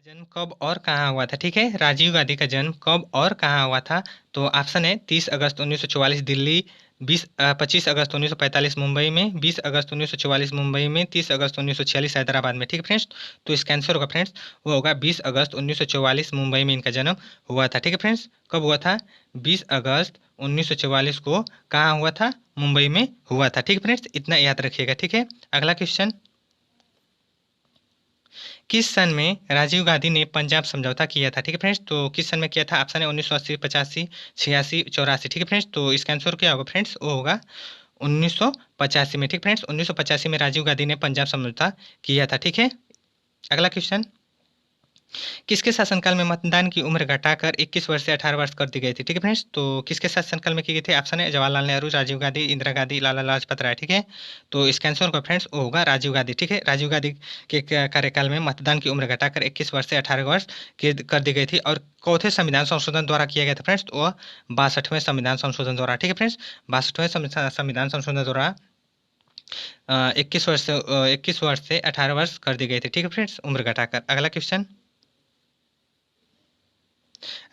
जन्म कब और कहाँ हुआ था? ठीक है, राजीव गांधी का जन्म कब और कहाँ हुआ था? तो ऑप्शन है 30 अगस्त 1944 दिल्ली, 25 अगस्त 1945 मुंबई में, 20 अगस्त 1944 मुंबई में, 30 अगस्त 1946 हैदराबाद में। ठीक है फ्रेंड्स, तो इसका आंसर होगा फ्रेंड्स, वो होगा 20 अगस्त 1944 मुंबई में इनका जन्म हुआ था। ठीक है फ्रेंड्स, कब हुआ था? 20 अगस्त 1944 को कहाँ हुआ था? मुंबई में हुआ था। ठीक है फ्रेंड्स, इतना याद रखिएगा। ठीक है, अगला क्वेश्चन, किस सन में राजीव गांधी ने पंजाब समझौता किया था? ठीक है फ्रेंड्स, तो किस सन में किया था? ऑप्शन है 1980, 85, 86, 84। ठीक है फ्रेंड्स, तो इसका आंसर क्या होगा फ्रेंड्स? वो होगा 1985 में। ठीक फ्रेंड्स, 1985 में राजीव गांधी ने पंजाब समझौता किया था। ठीक है, अगला क्वेश्चन, किसके शासनकाल में मतदान की उम्र घटाकर 21 वर्ष से 18 वर्ष कर दी गई थी? ठीक है फ्रेंड्स, तो किसके शासनकाल में की गई थी? ऑप्शन है जवाहरलाल नेहरू, राजीव गांधी, इंदिरा गांधी, लाला लाजपत राय। ठीक है, तो इसका आंसर होगा फ्रेंड्स, वो होगा राजीव गांधी। ठीक है, राजीव गांधी के कार्यकाल में मतदान की उम्र घटाकर 21 वर्ष से 18 वर्ष कर दी गई थी। और चौथे संविधान संशोधन द्वारा किया गया था फ्रेंड्स, वह 62वें संविधान संशोधन द्वारा। ठीक है फ्रेंड्स, 62वें संविधान संशोधन द्वारा 21 वर्ष से 18 वर्ष कर दी गई थी। ठीक है फ्रेंड्स, उम्र घटाकर। अगला क्वेश्चन,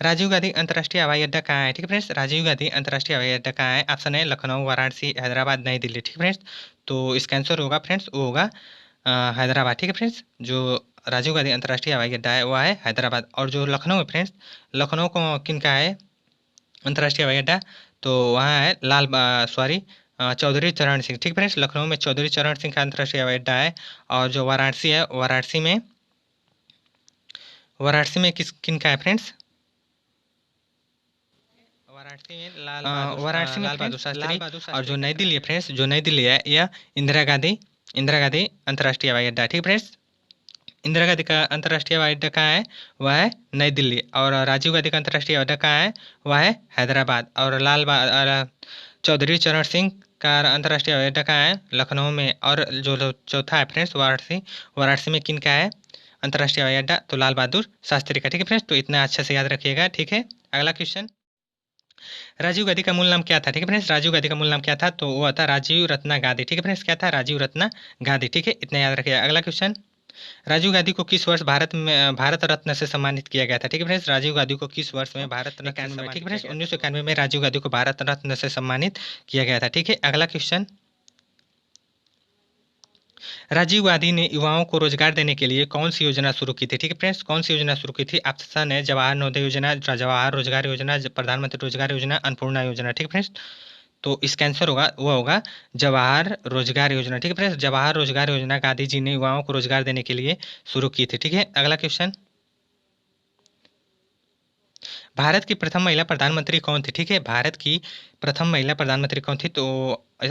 राजीव गांधी अंतर्राष्ट्रीय हवाई अड्डा कहाँ है? ठीक है फ्रेंड्स, राजीव गांधी अंतर्राष्ट्रीय हवाई अड्डा कहाँ है? ऑप्शन है लखनऊ, वाराणसी, हैदराबाद, नई दिल्ली। ठीक है फ्रेंड्स, तो इसका आंसर होगा फ्रेंड्स, वो होगा हैदराबाद। ठीक है फ्रेंड्स, जो राजीव गांधी अंतर्राष्ट्रीय हवाई अड्डा है वह है हैदराबाद। और जो लखनऊ है फ्रेंड्स, लखनऊ को किन का है अंतर्राष्ट्रीय हवाई अड्डा? तो वहाँ है सॉरी चौधरी चरण सिंह। ठीक है फ्रेंड्स, लखनऊ में चौधरी चरण सिंह का अंतर्राष्ट्रीय हवाई अड्डा है। और जो वाराणसी है, वाराणसी में किन का है फ्रेंड्स? वाराणसी में लाल बहादुर शास्त्री। और जो नई दिल्ली है फ्रेंड्स, जो नई दिल्ली है यह इंदिरा गांधी अंतर्राष्ट्रीय हवाई अड्डा। ठीक है फ्रेंड्स, इंदिरा गांधी का अंतर्राष्ट्रीय हवाई अड्डा कहाँ है? वह है नई दिल्ली। और राजीव गांधी का अंतर्राष्ट्रीय हवाई अड्डा कहाँ है? वह है हैदराबाद। और चौधरी चरण सिंह का अंतर्राष्ट्रीय हवाई अड्डा कहाँ है? लखनऊ में। और जो चौथा है फ्रेंड्स, वाराणसी, वाराणसी में किन का है अंतर्राष्ट्रीय हवाई अड्डा? तो लाल बहादुर शास्त्री का। ठीक है फ्रेंड्स, तो इतना अच्छे से याद रखिएगा। ठीक है, अगला क्वेश्चन, राजीव गांधी का मूल नाम क्या था? ठीक है फ्रेंड्स, राजीव गांधी का मूल नाम क्या था? तो वो था राजीव रत्ना गांधी। ठीक है फ्रेंड्स, क्या था? राजीव रत्ना गांधी। ठीक है, इतना याद रखिएगा। अगला क्वेश्चन, राजीव गांधी को किस वर्ष भारत रत्न से सम्मानित किया गया था? ठीक है फ्रेंड्स, राजीव गांधी को किस वर्ष में भारत रत्न से सम्मानित? ठीक है फ्रेंड्स, 1991 में राजीव गांधी को भारत रत्न से सम्मानित किया गया था। ठीक है, अगला क्वेश्चन, राजीव गांधी ने युवाओं को रोजगार देने के लिए कौन सी योजना शुरू की थी? ठीक है फ्रेंड्स, कौन सी योजना शुरू की थी? ऑप्शन है जवाहर नवोदय योजना, जवाहर रोजगार योजना, प्रधानमंत्री रोजगार योजना, अन्नपूर्णा योजना। ठीक है फ्रेंड्स, तो इसका आंसर होगा, वो होगा जवाहर रोजगार योजना। ठीक है फ्रेंड्स, जवाहर रोजगार योजना गांधी जी ने युवाओं को रोजगार देने के लिए शुरू की थी। ठीक है, अगला क्वेश्चन, भारत की प्रथम महिला प्रधानमंत्री कौन थी? ठीक है, भारत की प्रथम महिला प्रधानमंत्री कौन थी? तो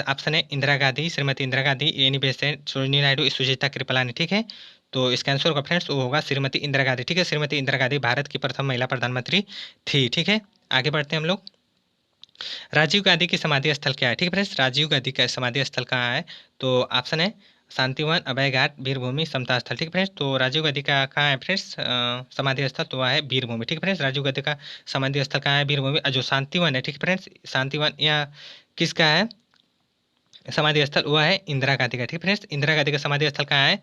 ऑप्शन है इंदिरा गांधी, श्रीमती इंदिरा गांधी, एनी बेसेंट, सरोजिनी नायडू, सुजीता कृपलानी। ठीक है, तो इसका आंसर होगा फ्रेंड्स, वो होगा श्रीमती इंदिरा गांधी। ठीक है, श्रीमती इंदिरा गांधी भारत की प्रथम महिला प्रधानमंत्री थी। ठीक है, आगे बढ़ते हैं हम लोग, राजीव गांधी की समाधि स्थल क्या है? ठीक है फ्रेंड्स, राजीव गांधी का समाधि स्थल कहाँ है? तो ऑप्शन है शांतिवन, अभय घाट, वीरभूमि, समता स्थल। ठीक है फ्रेंड्स, तो राजीव गांधी का कहाँ है फ्रेंड्स समाधि स्थल? तो वह है वीरभूमि। ठीक है फ्रेंड्स, राजीव गांधी का समाधि स्थल कहाँ है? वीरभूमि। और जो शांतिवन है, ठीक है फ्रेंड्स, शांतिवन यह किसका है समाधि स्थल? वह है इंदिरा गांधी का। ठीक है फ्रेंड्स, इंदिरा गांधी का समाधि स्थल कहाँ है?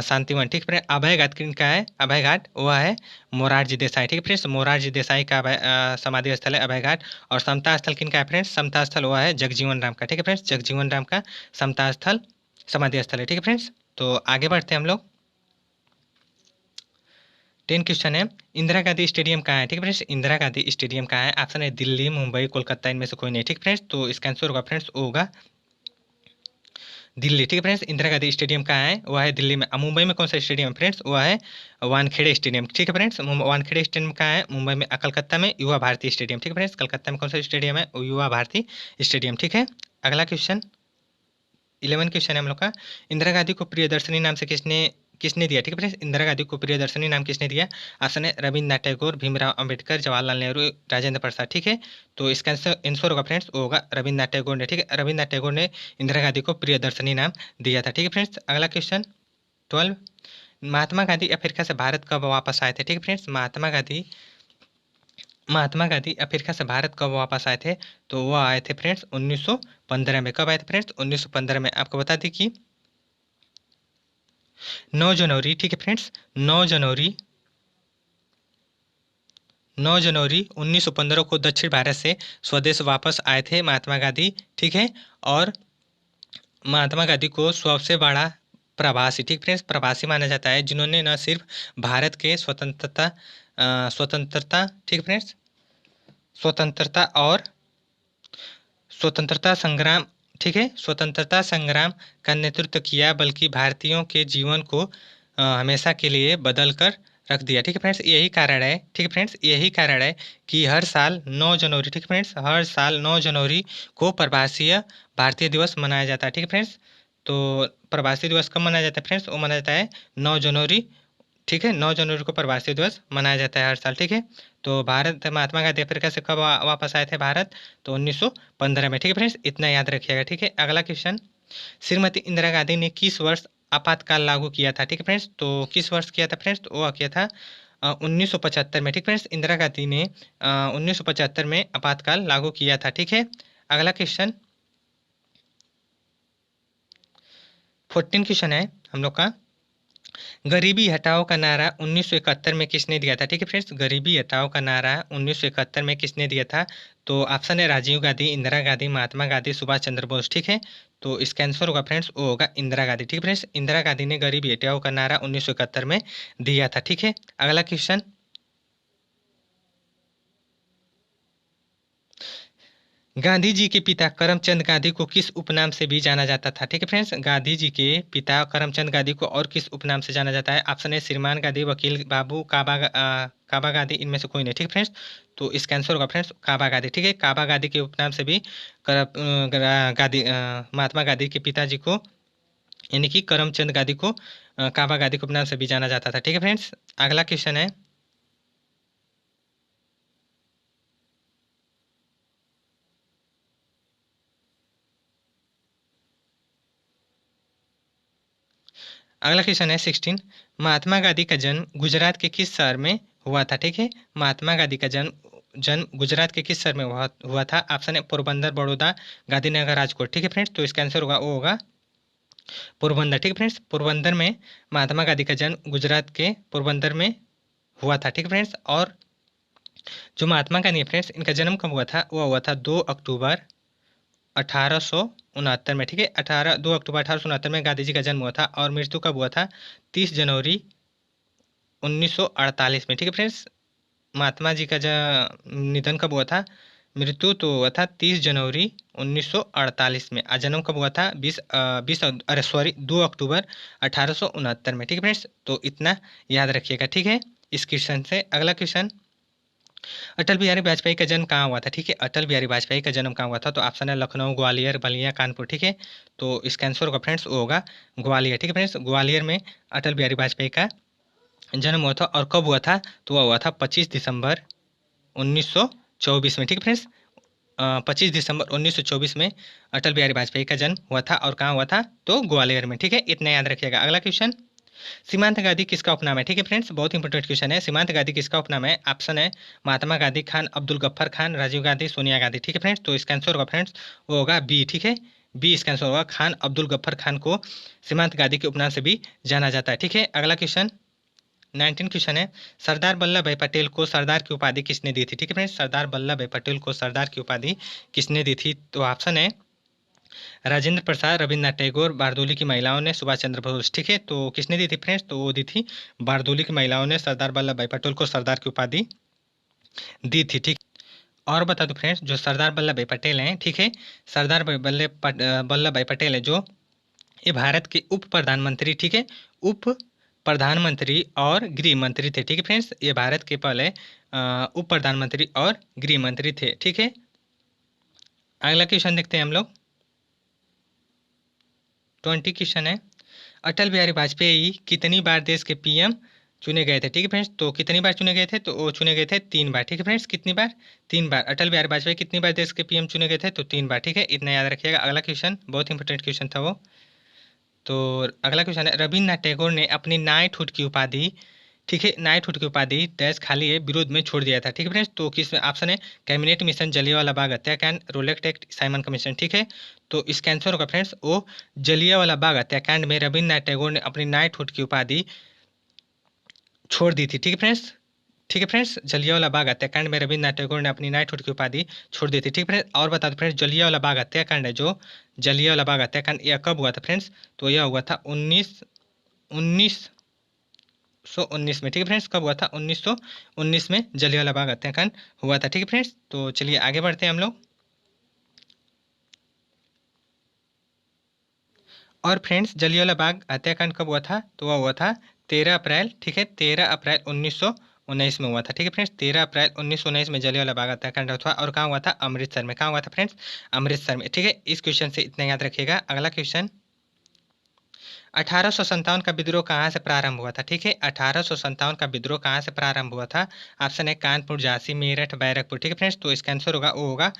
शांतिवन। ठीक है फ्रेंड्स, अभय घाट किनका है? अभय घाट वह है मोरारजी देसाई। ठीक है फ्रेंड्स, मोरारजी देसाई का समाधि स्थल है अभय घाट। और समता स्थल किनका है फ्रेंड्स? समता स्थल वह है जगजीवन राम का। ठीक है फ्रेंड्स, जगजीवन राम का समता स्थल समाधि स्थल है। ठीक है फ्रेंड्स, तो आगे बढ़ते हैं हम लोग, 10 क्वेश्चन है, इंदिरा गांधी स्टेडियम कहाँ है? ठीक है फ्रेंड्स, इंदिरा गांधी स्टेडियम कहाँ है? ऑप्शन है दिल्ली, मुंबई, कोलकाता, इनमें से कोई नहीं। ठीक है फ्रेंड्स, तो इसका आंसर होगा फ्रेंड्स, वो होगा दिल्ली। ठीक है फ्रेंड्स, इंदिरा गांधी स्टेडियम कहाँ है? वह है दिल्ली में। मुंबई में कौन सा स्टेडियम है फ्रेंड्स? वह है वानखेड़े स्टेडियम। ठीक है फ्रेंड्स, वानखेड़े स्टेडियम कहाँ है? मुंबई में। कलकत्ता में युवा भारती स्टेडियम। ठीक है फ्रेंड्स, कलकत्ता में कौन सा स्टेडियम है? युवा भारती स्टेडियम। ठीक है, अगला क्वेश्चन, 11 क्वेश्चन है हम लोग का, इंदिरा गांधी को प्रियदर्शनी नाम से किसने किसने दिया? ठीक है फ्रेंड्स, इंदिरा गांधी को प्रियदर्शनी नाम किसने दिया? ऑप्शन है रविन्द्रनाथ टैगोर, भीमराव अंबेडकर, जवाहरलाल नेहरू, राजेंद्र प्रसाद। ठीक है, तो इसका आंसर होगा फ्रेंड्स, वो होगा रविन्द्रनाथ टैगोर ने। ठीक है, रविन्द्रनाथ टैगोर ने इंदिरा गांधी को प्रियदर्शनी नाम दिया था। ठीक है फ्रेंड्स, अगला क्वेश्चन, 12, महात्मा गांधी अफ्रीका से भारत कब वापस आए थे? ठीक है फ्रेंड्स, महात्मा गांधी अफ्रीका से भारत कब वापस आए थे? तो वो आए थे फ्रेंड्स 1915 में। कब आए थे फ्रेंड्स? 1915 में। आपको बता दें कि 9 जनवरी, ठीक है फ्रेंड्स, 9 जनवरी 9 जनवरी 1915 को दक्षिण भारत से स्वदेश वापस आए थे महात्मा गांधी, ठीक है। और महात्मा गांधी को सबसे बड़ा प्रवासी, ठीक फ्रेंड्स, प्रवासी माना जाता है, जिन्होंने न सिर्फ भारत के स्वतंत्रता, ठीक फ्रेंड्स, स्वतंत्रता और स्वतंत्रता संग्राम, ठीक है, स्वतंत्रता संग्राम का नेतृत्व किया, बल्कि भारतीयों के जीवन को हमेशा के लिए बदल कर रख दिया, ठीक है फ्रेंड्स। यही कारण है, ठीक है फ्रेंड्स, यही कारण है कि हर साल 9 जनवरी, ठीक फ्रेंड्स, हर साल 9 जनवरी को प्रवासीय भारतीय दिवस मनाया जाता है, ठीक है फ्रेंड्स। तो प्रवासी दिवस कब मनाया जाता है फ्रेंड्स? वो मनाया जाता है 9 जनवरी, ठीक है। 9 जनवरी को प्रवासी दिवस मनाया जाता है हर साल, ठीक है। तो भारत महात्मा गांधी अफ्रीका से कब वापस आए थे भारत? तो 1915 में, ठीक है फ्रेंड्स, इतना याद रखिएगा, ठीक है। अगला क्वेश्चन, श्रीमती इंदिरा गांधी ने किस वर्ष आपातकाल लागू किया था, ठीक है फ्रेंड्स। तो किस वर्ष किया था फ्रेंड्स? तो वो किया था 1975 में, ठीक फ्रेंड्स। इंदिरा गांधी ने 1975 में आपातकाल लागू किया था, ठीक है। अगला क्वेश्चन 14 क्वेश्चन है हम लोग का, गरीबी हटाओ का नारा 1971 में किसने दिया था, ठीक है फ्रेंड्स। गरीबी हटाओ का नारा 1971 में किसने दिया था? तो ऑप्शन है राजीव गांधी, इंदिरा गांधी, महात्मा गांधी, सुभाष चंद्र बोस, ठीक है। तो इसका आंसर होगा फ्रेंड्स, वो होगा इंदिरा गांधी, ठीक है फ्रेंड्स। इंदिरा गांधी ने गरीबी हटाओ का नारा 1971 में दिया था, ठीक है। अगला क्वेश्चन, गांधी जी के पिता करमचंद गांधी को किस उपनाम से भी जाना जाता था, ठीक है फ्रेंड्स। गांधी जी के पिता करमचंद गांधी को और किस उपनाम से जाना जाता है? ऑप्शन है श्रीमान गांधी, वकील बाबू, काबा गांधी, इनमें से कोई नहीं, ठीक है फ्रेंड्स। तो इसका आंसर होगा फ्रेंड्स काबा गांधी, ठीक है। काबा गांधी के उपनाम से भी महात्मा गांधी के पिताजी को, यानी कि करमचंद गांधी को काबा गांधी के उपनाम से भी जाना जाता था, ठीक है फ्रेंड्स। अगला क्वेश्चन है, अगला क्वेश्चन है 16, महात्मा गांधी का जन्म गुजरात के किस शहर में हुआ था, ठीक है। महात्मा गांधी का जन्म जन्म गुजरात के किस शहर में हुआ था? ऑप्शन है पोरबंदर, बड़ौदा, गांधीनगर, राजकोट, ठीक है फ्रेंड्स। तो इसका आंसर होगा, वो होगा पोरबंदर, ठीक है फ्रेंड्स। पोरबंदर में महात्मा गांधी का जन्म गुजरात के पोरबंदर में हुआ था, ठीक है फ्रेंड्स। और जो महात्मा गांधी है फ्रेंड्स, इनका जन्म कब हुआ था? वो हुआ था 2 अक्टूबर 1869 में, ठीक है। 2 अक्टूबर 1869 में गांधी जी का जन्म हुआ था, और मृत्यु कब हुआ था? 30 जनवरी 1948 में, ठीक है फ्रेंड्स। महात्मा जी का निधन कब हुआ था? मृत्यु तो हुआ था 30 जनवरी 1948 में, और जन्म कब हुआ था? 2 अक्टूबर 1869 में, ठीक है फ्रेंड्स। तो इतना याद रखिएगा, ठीक है। इस क्वेश्चन से अगला क्वेश्चन, अटल बिहारी वाजपेयी का जन्म कहाँ हुआ था, ठीक है। अटल बिहारी वाजपेयी का जन्म कहाँ हुआ था? तो ऑप्शन है लखनऊ, ग्वालियर, बलिया, कानपुर, ठीक है। तो इसका आंसर होगा फ्रेंड्स, वो होगा ग्वालियर, ठीक है फ्रेंड्स। ग्वालियर में अटल बिहारी वाजपेयी का जन्म हुआ था, और कब हुआ था? तो वह हुआ था 25 दिसंबर 1924 में, ठीक है फ्रेंड्स। 25 दिसंबर 1924 में अटल बिहारी वाजपेयी का जन्म हुआ था, और कहाँ हुआ था? तो ग्वालियर में, ठीक है। इतना याद रखिएगा। अगला क्वेश्चन, सीमांत गांधी किसका उपनाम है, ठीक है फ्रेंड्स। बहुत इंपॉर्टेंट क्वेश्चन है, सीमांत गांधी किसका उपनाम है? ऑप्शन है महात्मा गांधी, खान अब्दुल गफ्फर खान, राजीव गांधी, सोनिया गांधी, ठीक है फ्रेंड्स। तो इसका आंसर होगा फ्रेंड्स, वो होगा बी, ठीक है। बी इसका आंसर होगा, खान अब्दुल गफ्फर खान को सीमांत गांधी के उपनाम से भी जाना जाता है, ठीक है। अगला क्वेश्चन 19 क्वेश्चन है, सरदार वल्लभ भाई पटेल को सरदार की उपाधि किसने दी थी, ठीक है फ्रेंड्स। सरदार वल्लभ भाई पटेल को सरदार की उपाधि किसने दी थी? तो ऑप्शन है राजेंद्र प्रसाद, रविन्द्रनाथ टैगोर, बारदोली की महिलाओं ने, सुभाष चंद्र बोस, ठीक है। तो किसने दी थी फ्रेंड्स? तो वो दी थी बारदोली की महिलाओं ने भाई पटेल को सरदार की उपाधि दी थी, ठीक। और बता दो फ्रेंड्स, जो सरदार वल्लभ भाई पटेल हैं, ठीक है, सरदार वल्लभ भाई पटेल है जो, ये भारत के उप प्रधानमंत्री, ठीक है, उप प्रधानमंत्री और गृह मंत्री थे, ठीक है फ्रेंड्स। ये भारत के पहले उप प्रधानमंत्री और गृह मंत्री थे, ठीक है। अगला क्वेश्चन देखते हैं हम लोग, 20 क्वेश्चन है, अटल बिहारी वाजपेयी कितनी बार देश के पीएम चुने गए थे, ठीक है फ्रेंड्स। तो कितनी बार चुने गए थे? तो वो चुने गए थे 3 बार, ठीक है फ्रेंड्स। कितनी बार? 3 बार। अटल बिहारी वाजपेयी कितनी बार देश के पीएम चुने गए थे? तो 3 बार, ठीक है। इतना याद रखिएगा। अगला क्वेश्चन बहुत इंपॉर्टेंट क्वेश्चन था वो। तो अगला क्वेश्चन है, रविन्द्रनाथ टैगोर ने अपनी नाइटहुड की उपाधि, ठीक है, नाइटहुड की उपाधि डैश खाली है विरोध में छोड़ दिया था, ठीक है फ्रेंड्स। तो किस ऑप्शन है कैबिनेट मिशन, जलियांवाला बाग हत्याकांड, रोलेक्ट एक्ट, साइमन कमीशन, ठीक है। तो इसका आंसर होगा फ्रेंड्स, वो जलियांवाला बाग हत्याकांड में रविन्द्रनाथ टैगोर ने अपनी नाइटहुड की उपाधि छोड़ दी थी, ठीक है फ्रेंड्स। ठीक है फ्रेंड्स, जलियांवाला बाग हत्याकांड में रविन्द्रनाथ टैगोर ने अपनी नाइटहुड की उपाधि छोड़ दी थी। ठीक फ्रेंड्स, और बता दो फ्रेंड्स, जलियांवाला बाग हत्याकांड है जो जलियांवाला बाग हत्याकांड यह कब हुआ था फ्रेंड्स? तो यह हुआ था 1919 में। ठीक है फ्रेंड्स, कब हुआ था? 1919 में जलियांवाला बाग हत्याकांड हुआ था। ठीक है फ्रेंड्स, तो चलिए आगे बढ़ते हैं हम लोग। और फ्रेंड्स, जलियांवाला बाग हत्याकांड कब हुआ था? तो वह हुआ था 13 अप्रैल। ठीक है, 13 अप्रैल 1919 में हुआ था। ठीक है फ्रेंड्स, 13 अप्रैल 1919 में जलियांवाला बाग हत्याकांड हुआ था। और कहाँ हुआ था? अमृतसर में। कहाँ हुआ था फ्रेंड्स? अमृतसर में। ठीक है, इस क्वेश्चन से इतना याद रखिएगा। अगला क्वेश्चन, 1857 का विद्रोह कहाँ से प्रारंभ हुआ था? ठीक है, 1857 का विद्रोह कहाँ से प्रारंभ हुआ था? ऑप्शन है कानपुर, झांसी, मेरठ, बैरकपुर। ठीक है फ्रेंड्स, तो इसका आंसर होगा, वो होगा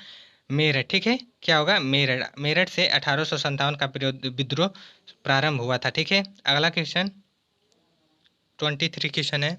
मेरठ। ठीक है, क्या होगा? मेरठ। मेरठ से 1857 का विद्रोह प्रारंभ हुआ था। ठीक है, अगला क्वेश्चन 23 क्वेश्चन है।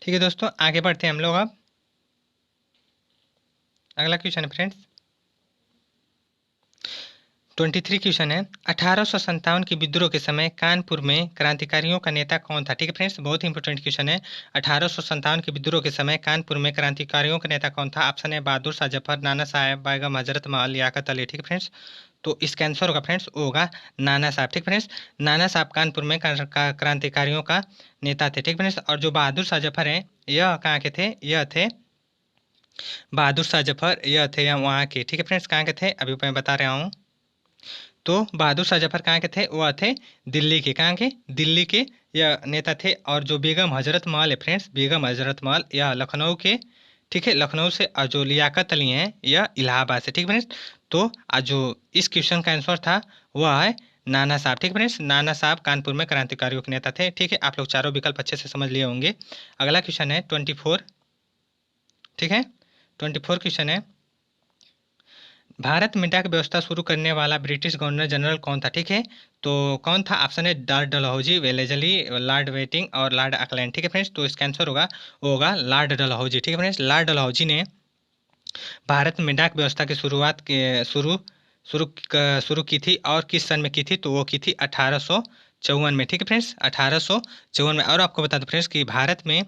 ठीक है दोस्तों, आगे बढ़ते हैं हम लोग अब। अगला क्वेश्चन है फ्रेंड्स, 23 क्वेश्चन है। 1857 के विद्रोह के समय कानपुर में क्रांतिकारियों का नेता कौन था? ठीक है फ्रेंड्स, बहुत ही इंपॉर्टेंट क्वेश्चन है। 1857 के विद्रोह के समय कानपुर में क्रांतिकारियों का नेता कौन था? ऑप्शन है बहादुर शाह जफर, नाना साहेब, बेगम हजरत महल, लियाकत अली। ठीक है फ्रेंड्स, तो इसका आंसर होगा फ्रेंड्स, वो होगा नाना साहब। ठीक फ्रेंड्स, नाना साहब कानपुर में क्रांतिकारियों का नेता थे। ठीक फ्रेंड्स, और जो बहादुर शाह जफर हैं, यह कहाँ के थे? यह थे बहादुर शाह जफर, यह थे वहाँ के। ठीक है फ्रेंड्स, कहाँ के थे? अभी मैं बता रहा हूँ। तो बहादुर शाह जफर कहाँ के थे? वह थे दिल्ली के। कहाँ के? दिल्ली के यह नेता थे। और जो बेगम हजरत महल है फ्रेंड्स, बेगम हजरत महल, यह लखनऊ के। ठीक है, लखनऊ से। और जो लियाकत अली हैं, यह इलाहाबाद से। ठीक फ्रेंड्स, तो जो इस क्वेश्चन का आंसर था वह है नाना साहब। ठीक फ्रेंड्स, नाना साहब कानपुर में क्रांतिकारियों के नेता थे। ठीक है, आप लोग चारों विकल्प अच्छे से समझ लिए होंगे। अगला क्वेश्चन है 24। ठीक है, 24 क्वेश्चन है, भारत में डाक व्यवस्था शुरू करने वाला ब्रिटिश गवर्नर जनरल कौन था? ठीक है, तो कौन था? ऑप्शन है Lord Dalhousie, Wellesley, Lord waiting और लॉर्ड अकलैंड। ठीक है फ्रेंड्स, तो इसका आंसर होगा, वो होगा लॉर्ड डलहौजी। ठीक है फ्रेंड्स, लॉर्ड डलहौजी ने भारत में डाक व्यवस्था की शुरुआत के शुरू शुरू शुरू की थी। और किस सन में की थी? तो वो की थी 1854 में। ठीक है फ्रेंड्स, 1854 में। और आपको बता दो फ्रेंड्स कि भारत में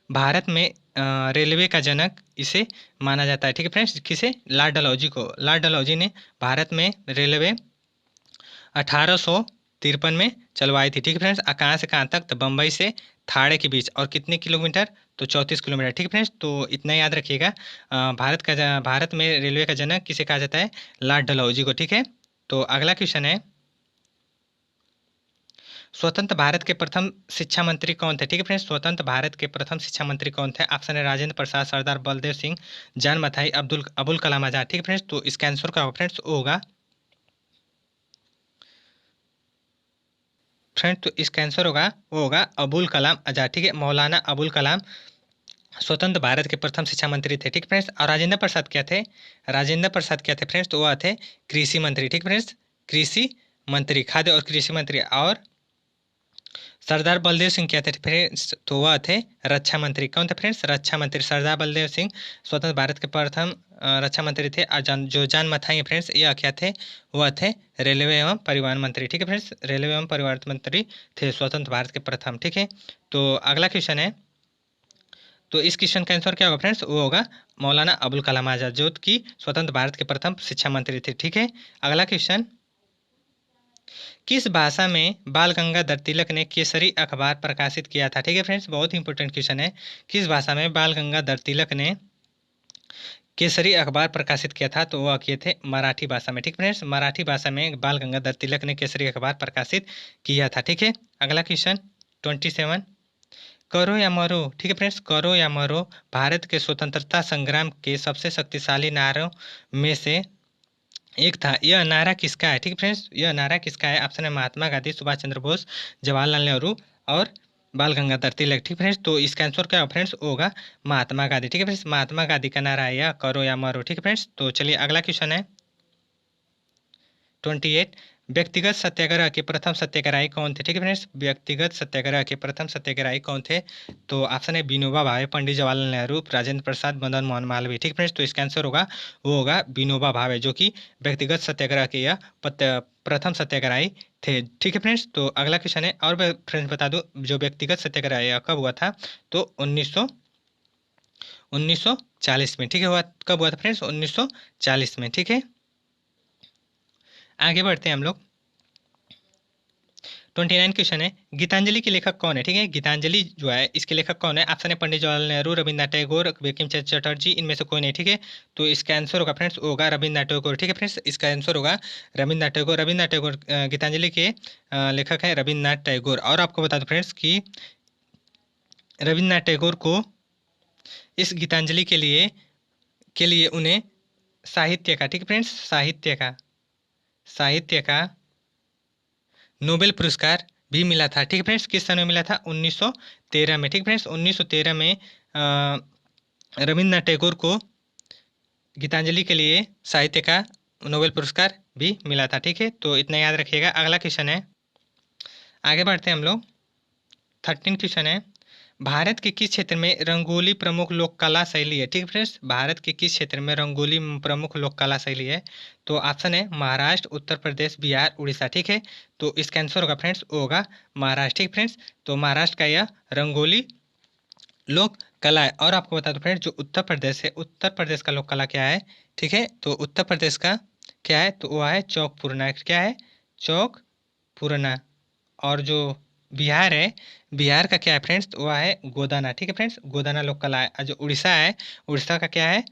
भारत में रेलवे का जनक इसे माना जाता है। ठीक है फ्रेंड्स, किसे? लॉर्ड डलहौजी को। लॉर्ड डलहौजी ने भारत में रेलवे 1853 में चलवाई थी। ठीक है फ्रेंड्स, कहाँ से कहाँ तक? तो बम्बई से थाड़े के बीच। और कितने किलोमीटर? तो 34 किलोमीटर। ठीक है फ्रेंड्स, तो इतना याद रखिएगा। भारत में रेलवे का जनक किसे कहा जाता है? लॉर्ड डलहौजी को। ठीक है, तो अगला क्वेश्चन है, स्वतंत्र भारत के प्रथम शिक्षा मंत्री कौन थे? ठीक है फ्रेंड्स, स्वतंत्र भारत के प्रथम शिक्षा मंत्री कौन थे? ऑप्शन है राजेंद्र प्रसाद, सरदार बलदेव सिंह, जान मथाई, अबुल कलाम आजाद। ठीक है फ्रेंड्स, तो इसका आंसर क्या होगा फ्रेंड्स? वो होगा फ्रेंड्स, तो इसका आंसर होगा, वो होगा अबुल कलाम आजाद। ठीक है, मौलाना अबुल कलाम स्वतंत्र भारत के प्रथम शिक्षा मंत्री थे। ठीक फ्रेंड्स, और राजेंद्र प्रसाद क्या थे? राजेंद्र प्रसाद क्या थे फ्रेंड्स? तो वह थे कृषि मंत्री। ठीक फ्रेंड्स, कृषि मंत्री, खाद्य और कृषि मंत्री। और सरदार बलदेव सिंह क्या थे फ्रेंड्स? तो वह थे रक्षा मंत्री। कौन थे फ्रेंड्स? रक्षा मंत्री। सरदार बलदेव सिंह स्वतंत्र भारत के प्रथम रक्षा मंत्री थे। और जो जान मथाई फ्रेंड्स, यह क्या थे? वह थे रेलवे एवं परिवहन मंत्री। ठीक है फ्रेंड्स, रेलवे एवं परिवहन मंत्री थे स्वतंत्र भारत के प्रथम। ठीक है, तो अगला क्वेश्चन है, तो इस क्वेश्चन का आंसर क्या होगा फ्रेंड्स? वो होगा मौलाना अबुल कलाम आजाद, जो कि स्वतंत्र भारत के प्रथम शिक्षा मंत्री थे। ठीक है, अगला क्वेश्चन, किस भाषा में बाल गंगाधर तिलक ने केसरी अखबार प्रकाशित किया था? ठीक है फ्रेंड्स, बहुत ही इंपॉर्टेंट क्वेश्चन है। किस भाषा में बाल गंगाधर तिलक ने केसरी अखबार प्रकाशित किया था? तो वह किए थे मराठी भाषा में। ठीक फ्रेंड्स, मराठी भाषा में बाल गंगाधर तिलक ने केसरी अखबार प्रकाशित किया था। ठीक है, अगला क्वेश्चन 27, करो या मरो, ठीक है फ्रेंड्स, करो या मरो भारत के स्वतंत्रता संग्राम के सबसे शक्तिशाली नारों में से एक था। यह नारा किसका है? ठीक है फ्रेंड्स, यह नारा किसका है? ऑप्शन है महात्मा गांधी, सुभाष चंद्र बोस, जवाहरलाल नेहरू और बाल गंगाधर तिलक। ठीक फ्रेंड्स, तो इसका आंसर क्या होगा फ्रेंड्स? होगा महात्मा गांधी। ठीक है फ्रेंड्स, महात्मा गांधी का नारा है यह करो या मरो। ठीक है फ्रेंड्स, तो चलिए अगला क्वेश्चन है 28। व्यक्तिगत सत्याग्रह के प्रथम सत्याग्रही कौन थे? ठीक है फ्रेंड्स, व्यक्तिगत सत्याग्रह के प्रथम सत्याग्रही कौन थे? तो ऑप्शन है विनोबा भावे, पंडित जवाहरलाल नेहरू, राजेंद्र प्रसाद, मदन मोहन मालवीय। ठीक है फ्रेंड्स, तो इसका आंसर होगा वो होगा विनोबा भावे, जो कि व्यक्तिगत सत्याग्रह के यह प्रथम सत्याग्रही थे। ठीक है फ्रेंड्स, तो अगला क्वेश्चन है और फ्रेंड्स बता दूं जो व्यक्तिगत सत्याग्रह यह कब हुआ था? तो 1940 में। ठीक है, हुआ कब हुआ था फ्रेंड्स? 1940 में। ठीक है, आगे बढ़ते हैं हम लोग। 29 क्वेश्चन है गीतांजलि के लेखक कौन है? ठीक है, गीतांजलि जो है इसके लेखक कौन है? ऑप्शन है पंडित जवाहरलाल नेहरू, रविन्द्रनाथ टैगोर, बंकिम चंद्र चटर्जी, इनमें से कोई नहीं। ठीक है, तो इसका आंसर होगा फ्रेंड्स होगा रविन्द्रनाथ टैगोर। ठीक है फ्रेंड्स, इसका आंसर होगा रविन्द्रनाथ टैगोर। रविन्द्रनाथ टैगोर गीतांजलि के लेखक है रविन्द्रनाथ टैगोर। और आपको बता दो फ्रेंड्स कि रविन्द्रनाथ टैगोर को इस गीतांजलि के लिए उन्हें साहित्य का, ठीक है फ्रेंड्स, साहित्य का नोबेल पुरस्कार भी मिला था। ठीक है फ्रेंड्स, किस सन में मिला था? 1913 में। ठीक है फ्रेंड्स, 1913 में रविन्द्रनाथ टैगोर को गीतांजलि के लिए साहित्य का नोबेल पुरस्कार भी मिला था। ठीक है, तो इतना याद रखिएगा। अगला क्वेश्चन है, आगे बढ़ते हैं हम लोग। 13 क्वेश्चन है भारत के किस क्षेत्र में रंगोली प्रमुख लोक कला शैली है? ठीक है फ्रेंड्स, भारत के किस क्षेत्र में रंगोली प्रमुख लोक कला शैली है? तो ऑप्शन है महाराष्ट्र, उत्तर प्रदेश, बिहार, उड़ीसा। ठीक है, तो इसका आंसर होगा फ्रेंड्स होगा महाराष्ट्र। ठीक फ्रेंड्स, तो महाराष्ट्र का यह रंगोली लोक कला है। और आपको बता दो फ्रेंड्स जो उत्तर प्रदेश है, उत्तर प्रदेश का लोक कला क्या है? ठीक है, तो उत्तर प्रदेश का क्या है? तो वह है चौक पूरना। क्या है? चौक पूरना। और जो बिहार है, बिहार का क्या है फ्रेंड्स? तो वह है गोदाना। ठीक है फ्रेंड्स, गोदाना लोक कला है। और जो उड़ीसा है, उड़ीसा का क्या है?